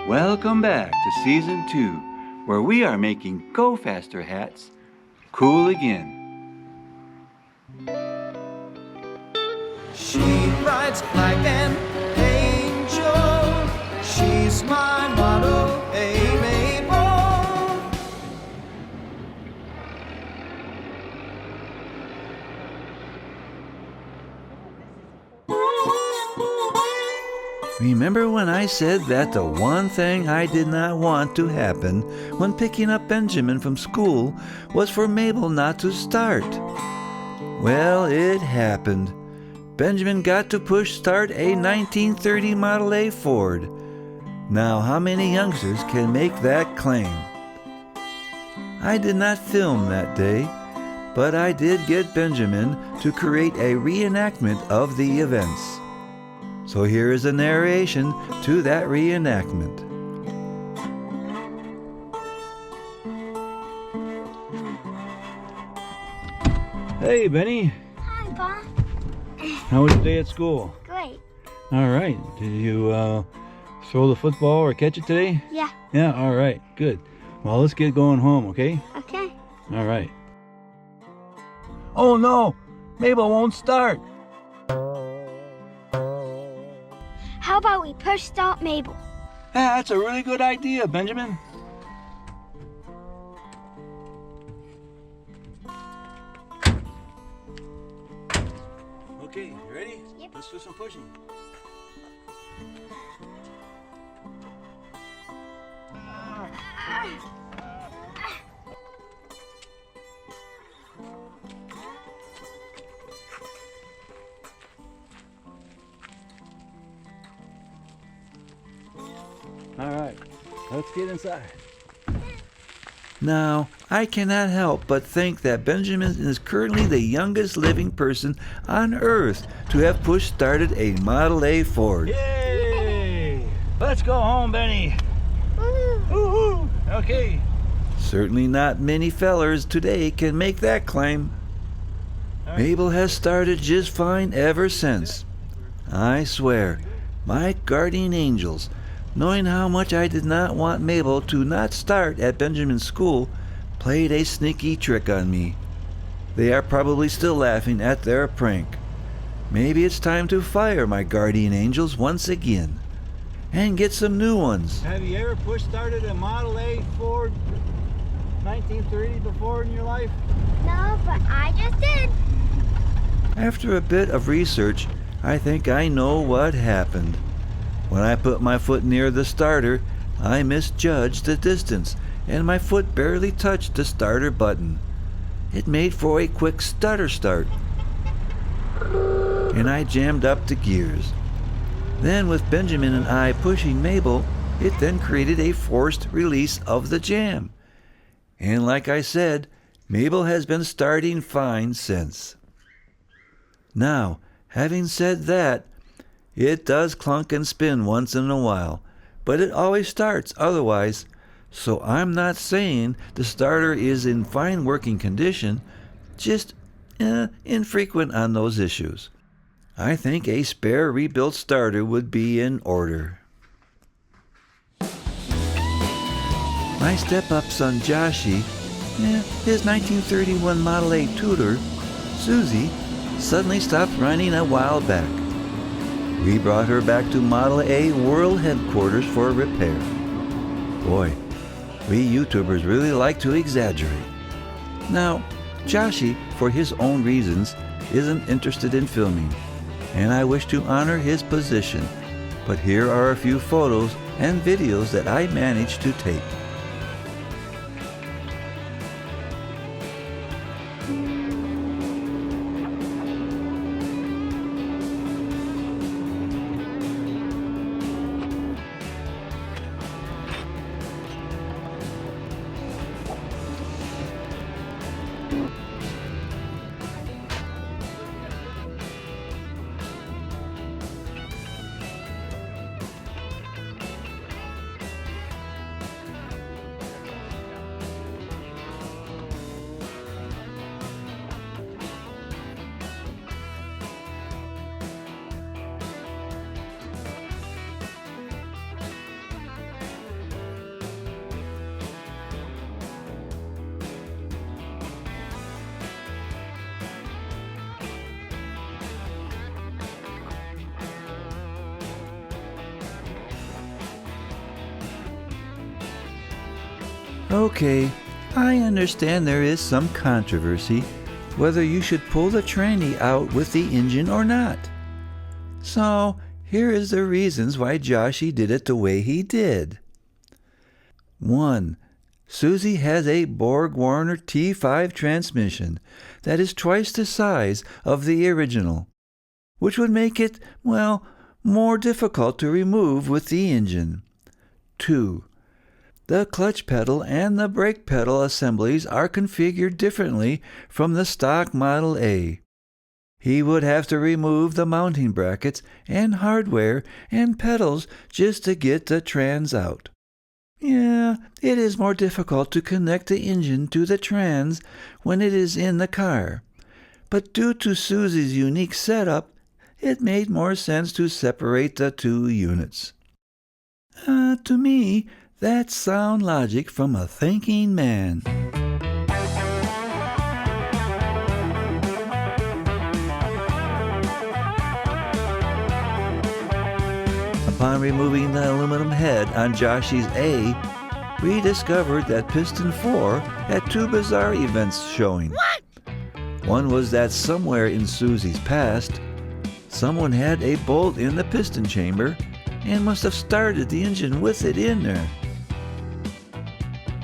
Welcome back to Season 2, where we are making Go Faster hats cool again. She rides like an angel. She's my Model A Mabel. Remember when I said that the one thing I did not want to happen when picking up Benjamin from school was for Mabel not to start? Well, it happened. Benjamin got to push start a 1930 Model A Ford. Now, how many youngsters can make that claim? I did not film that day, but I did get Benjamin to create a reenactment of the events. So here is a narration to that reenactment. Hey, Benny. Hi, Bob. How was your day at school? Great. All right. Did you throw the football or catch it today? Yeah. Yeah, all right. Good. Well, let's get going home, okay? Okay. All right. Oh, no. Mabel won't start. How about we push start Mabel? Yeah, that's a really good idea, Benjamin. Okay, you ready? Yep. Let's do some pushing. All right, let's get inside. Now, I cannot help but think that Benjamin is currently the youngest living person on Earth to have push-started a Model A Ford. Yay! Let's go home, Benny. Woohoo! Okay. Certainly not many fellers today can make that claim. Right. Mabel has started just fine ever since. I swear, my guardian angels, knowing how much I did not want Mabel to not start at Benjamin's school, played a sneaky trick on me. They are probably still laughing at their prank. Maybe it's time to fire my guardian angels once again and get some new ones. Have you ever push-started a Model A Ford 1930 before in your life? No, but I just did. After a bit of research, I think I know what happened. When I put my foot near the starter, I misjudged the distance, and my foot barely touched the starter button. It made for a quick stutter start, and I jammed up the gears. Then, with Benjamin and I pushing Mabel, it then created a forced release of the jam. And like I said, Mabel has been starting fine since. Now, having said that, it does clunk and spin once in a while, but it always starts otherwise, so I'm not saying the starter is in fine working condition, just infrequent on those issues. I think a spare rebuilt starter would be in order. My step-up son Joshy, his 1931 Model A Tudor, Susie, suddenly stopped running a while back. We brought her back to Model A World Headquarters for repair. Boy, we YouTubers really like to exaggerate. Now, Joshy, for his own reasons, isn't interested in filming, and I wish to honor his position, but here are a few photos and videos that I managed to take. Okay, I understand there is some controversy whether you should pull the tranny out with the engine or not. So, here is the reasons why Joshy did it the way he did. 1. Susie has a Borg-Warner T5 transmission that is twice the size of the original, which would make it, well, more difficult to remove with the engine. 2. The clutch pedal and the brake pedal assemblies are configured differently from the stock Model A. He would have to remove the mounting brackets and hardware and pedals just to get the trans out. Yeah, it is more difficult to connect the engine to the trans when it is in the car. But due to Susie's unique setup, it made more sense to separate the two units. To me, that's sound logic from a thinking man. Upon removing the aluminum head on Joshy's A, we discovered that piston 4 had two bizarre events showing. What? One was that somewhere in Susie's past, someone had a bolt in the piston chamber and must have started the engine with it in there.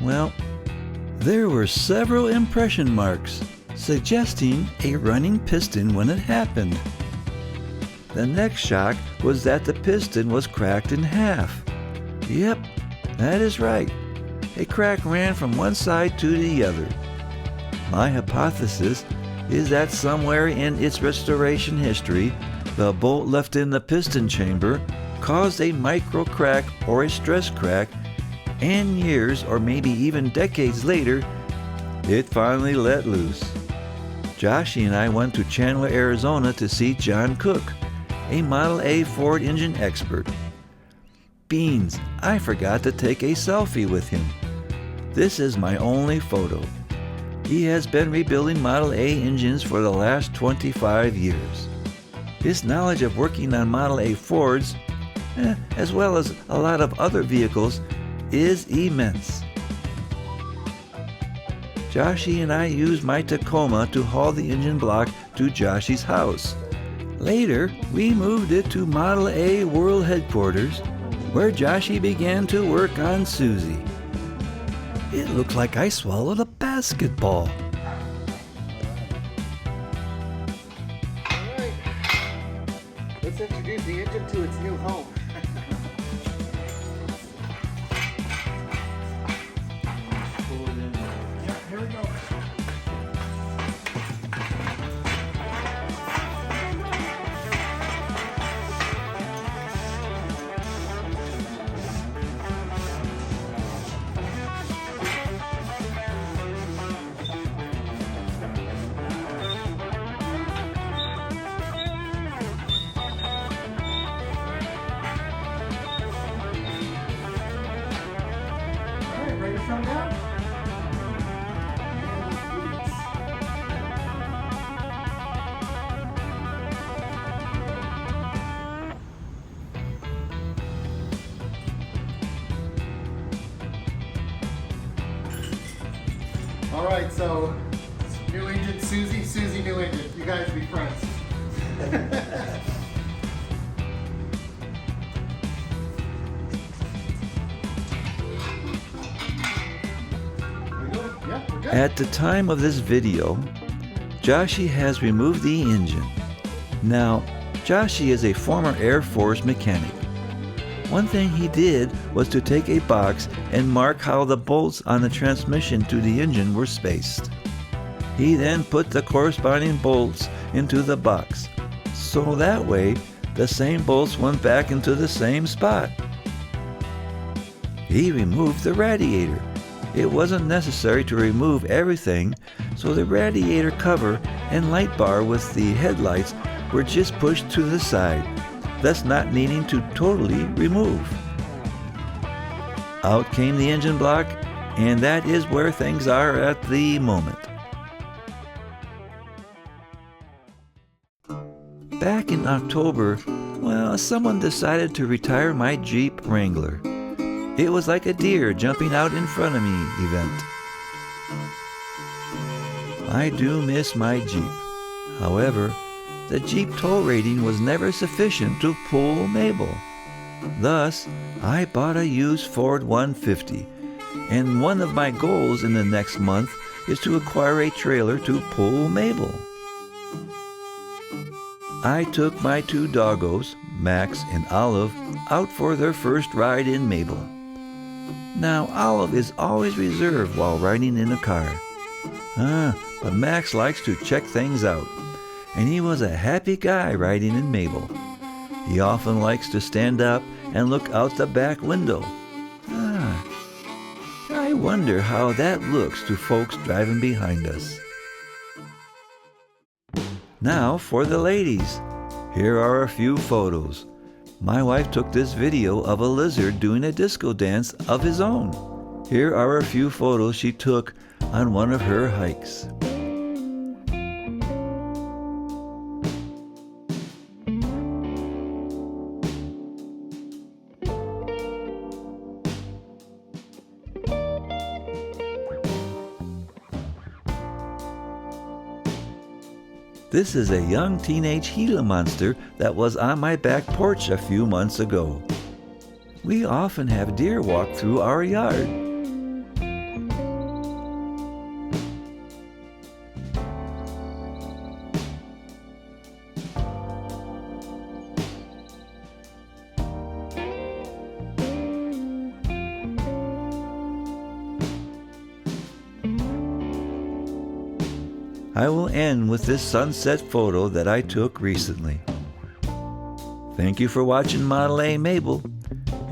Well, there were several impression marks suggesting a running piston when it happened. The next shock was that the piston was cracked in half. Yep, that is right. A crack ran from one side to the other. My hypothesis is that somewhere in its restoration history, the bolt left in the piston chamber caused a micro crack or a stress crack, and years or maybe even decades later, it finally let loose. Joshy and I went to Chandler, Arizona to see John Cook, a Model A Ford engine expert. Beans, I forgot to take a selfie with him. This is my only photo. He has been rebuilding Model A engines for the last 25 years. His knowledge of working on Model A Fords, as well as a lot of other vehicles, is immense. Joshy and I used my Tacoma to haul the engine block to Joshy's house. Later, we moved it to Model A World Headquarters, where Joshy began to work on Susie. It looked like I swallowed a basketball. Alright, let's introduce the engine to its new home. Here we go. Alright, ready to shut down? Alright, so new engine Susie, Susie new engine. You guys be friends. We good? Yeah, we're good. At the time of this video, Joshy has removed the engine. Now, Joshy is a former Air Force mechanic. One thing he did was to take a box and mark how the bolts on the transmission to the engine were spaced. He then put the corresponding bolts into the box, so that way the same bolts went back into the same spot. He removed the radiator. It wasn't necessary to remove everything, so the radiator cover and light bar with the headlights were just pushed to the side, thus not needing to totally remove. Out came the engine block, and that is where things are at the moment. Back in October, well, someone decided to retire my Jeep Wrangler. It was like a deer jumping out in front of me event. I do miss my Jeep. However, the Jeep tow rating was never sufficient to pull Mabel. Thus, I bought a used Ford 150, and one of my goals in the next month is to acquire a trailer to pull Mabel. I took my two doggos, Max and Olive, out for their first ride in Mabel. Now, Olive is always reserved while riding in a car. But Max likes to check things out, and he was a happy guy riding in Mabel. He often likes to stand up and look out the back window. I wonder how that looks to folks driving behind us. Now for the ladies. Here are a few photos. My wife took this video of a lizard doing a disco dance of his own. Here are a few photos she took on one of her hikes. This is a young teenage Gila monster that was on my back porch a few months ago. We often have deer walk through our yard. I will end with this sunset photo that I took recently. Thank you for watching Model A Mabel.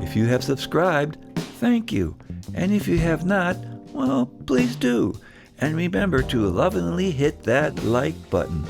If you have subscribed, thank you. And if you have not, well, please do. And remember to lovingly hit that like button.